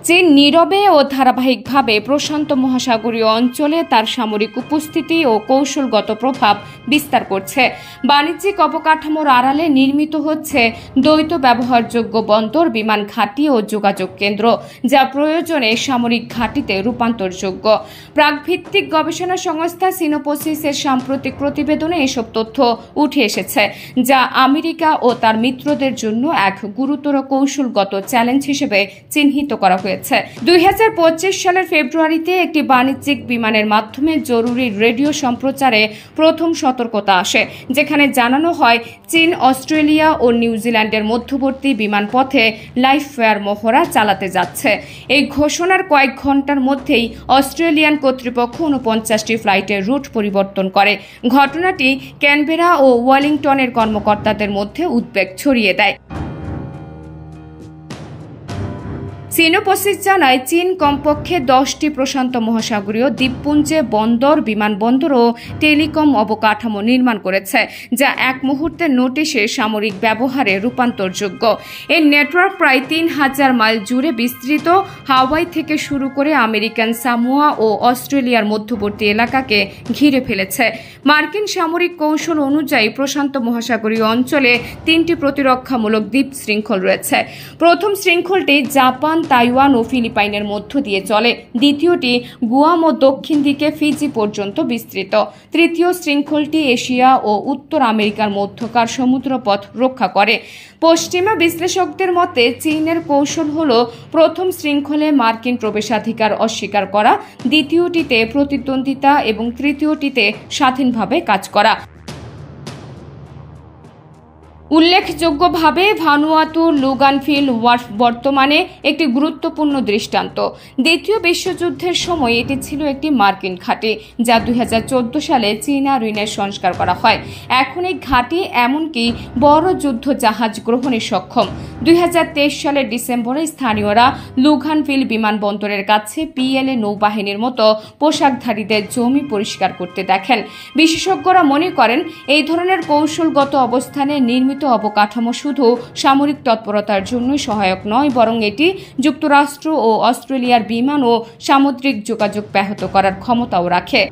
চীন নীরবে ও ধারাবাহিকভাবে প্রশান্ত মহাসাগরীয় অঞ্চলে তার সামরিক উপস্থিতি ও কৌশলগত প্রভাব বিস্তার করছে। বাণিজ্যিক অবকাঠামোর আড়ালে নির্মিত হচ্ছে দ্বৈত ব্যবহারযোগ্য বন্দর, বিমান ঘাঁটি ও যোগাযোগ কেন্দ্র, যা প্রয়োজনে সামরিক ঘাঁটিতে রূপান্তরযোগ্য। প্রাকভিত্তিক গবেষণা সংস্থা সিনোপসিসের সাম্প্রতিক প্রতিবেদনে এসব তথ্য উঠে এসেছে, যা আমেরিকা ও তার মিত্রদের জন্য এক গুরুতর কৌশলগত চ্যালেঞ্জ হিসেবে চিহ্নিত করা হয়েছে। 2025 সালের ফেব্রুয়ারিতে একটি বাণিজ্যিক বিমানের মাধ্যমে জরুরি রেডিও সম্প্রচারে প্রথম সতর্কতা আসে, যেখানে জানানো হয় চীন অস্ট্রেলিয়া ও নিউজিল্যান্ডের মধ্যবর্তী বিমানপথে লাইভ ফায়ার মহড়া চালাতে যাচ্ছে। এই ঘোষণার কয়েক ঘন্টার মধ্যেই অস্ট্রেলিয়ান কর্তৃপক্ষ 49টি ফ্লাইটের রুট পরিবর্তন করে। ঘটনাটি ক্যানবেরা ও ওয়েলিংটনের কর্মকর্তাদের মধ্যে উদ্বেগ ছড়িয়ে দেয়। সিনোপসিস জানায় চীন কমপক্ষে 10টি প্রশান্ত মহাসাগরীয় দ্বীপপুঞ্জে বন্দর, বিমানবন্দর ও টেলিকম অবকাঠামো নির্মাণ করেছে, যা এক মুহূর্তের নোটিশে সামরিক ব্যবহারে রূপান্তরযোগ্য। এই নেটওয়ার্ক প্রায় 3000 মাইল জুড়ে বিস্তৃত, হাওয়াই থেকে শুরু করে আমেরিকান সামোয়া ও অস্ট্রেলিয়ার মধ্যবর্তী এলাকাকে ঘিরে ফেলেছে। মার্কিন সামরিক কৌশল অনুযায়ী প্রশান্ত মহাসাগরীয় অঞ্চলে 3টি প্রতিরক্ষামূলক দ্বীপ শৃঙ্খল রয়েছে। প্রথম শৃঙ্খলটি জাপান, তাইওয়ান ও ফিলিপাইনের মধ্য দিয়ে চলে। দ্বিতীয়টি গুয়াম ও দক্ষিণ দিকে ফিজি পর্যন্ত বিস্তৃত। তৃতীয় শৃঙ্খলটি এশিয়া ও উত্তর আমেরিকার মধ্যকার সমুদ্রপথ রক্ষা করে। পশ্চিমা বিশ্লেষকদের মতে চীনের কৌশল হল প্রথম শৃঙ্খলে মার্কিন প্রবেশাধিকার অস্বীকার করা, দ্বিতীয়টিতে প্রতিদ্বন্দ্বিতা এবং তৃতীয়টিতে স্বাধীনভাবে কাজ করা। উল্লেখযোগ্যভাবে ভানুয়াতুর লুগানফিল ওয়ার্ফ বর্তমানে একটি গুরুত্বপূর্ণ দৃষ্টান্ত। দ্বিতীয় বিশ্বযুদ্ধের সময় এটি ছিল একটি মার্কিন ঘাঁটি, যা 2014 সালে চীনা ঋণের সংস্কার করা হয়। এখন এই ঘাঁটি এমনকি বড় যুদ্ধ জাহাজ গ্রহণে সক্ষম। 2023 সালের ডিসেম্বরে স্থানীয়রা লুগানফিল বিমানবন্দরের কাছে পিএলএ নৌবাহিনীর মতো পোশাকধারীদের জমি পরিষ্কার করতে দেখেন। বিশেষজ্ঞরা মনে করেন এই ধরনের কৌশলগত অবস্থানে নির্মিত অবকাঠামো শুধু সামরিক তৎপরতার জন্য সহায়ক নয়, বরং এটি যুক্তরাষ্ট্র ও অস্ট্রেলিয়ার বিমান ও সামুদ্রিক যোগাযোগ ব্যাহত করার ক্ষমতাও রাখে।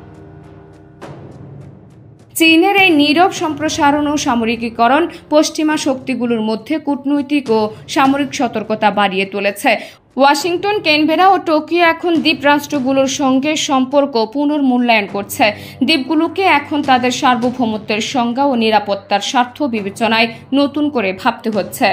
চীনের এই নীরব সম্প্রসারণ ও সামরিকীকরণ পশ্চিমা শক্তিগুলোর মধ্যে কূটনৈতিক ও সামরিক সতর্কতা বাড়িয়ে তুলেছে। ওয়াশিংটন, ক্যানবেরা ও টোকিও এখন দ্বীপ রাষ্ট্রগুলোর সঙ্গে সম্পর্ক পুনর্মূল্যায়ন করছে। দ্বীপগুলোকে এখন তাদের সার্বভৌমত্বের সংজ্ঞা ও নিরাপত্তার স্বার্থ বিবেচনায় নতুন করে ভাবতে হচ্ছে।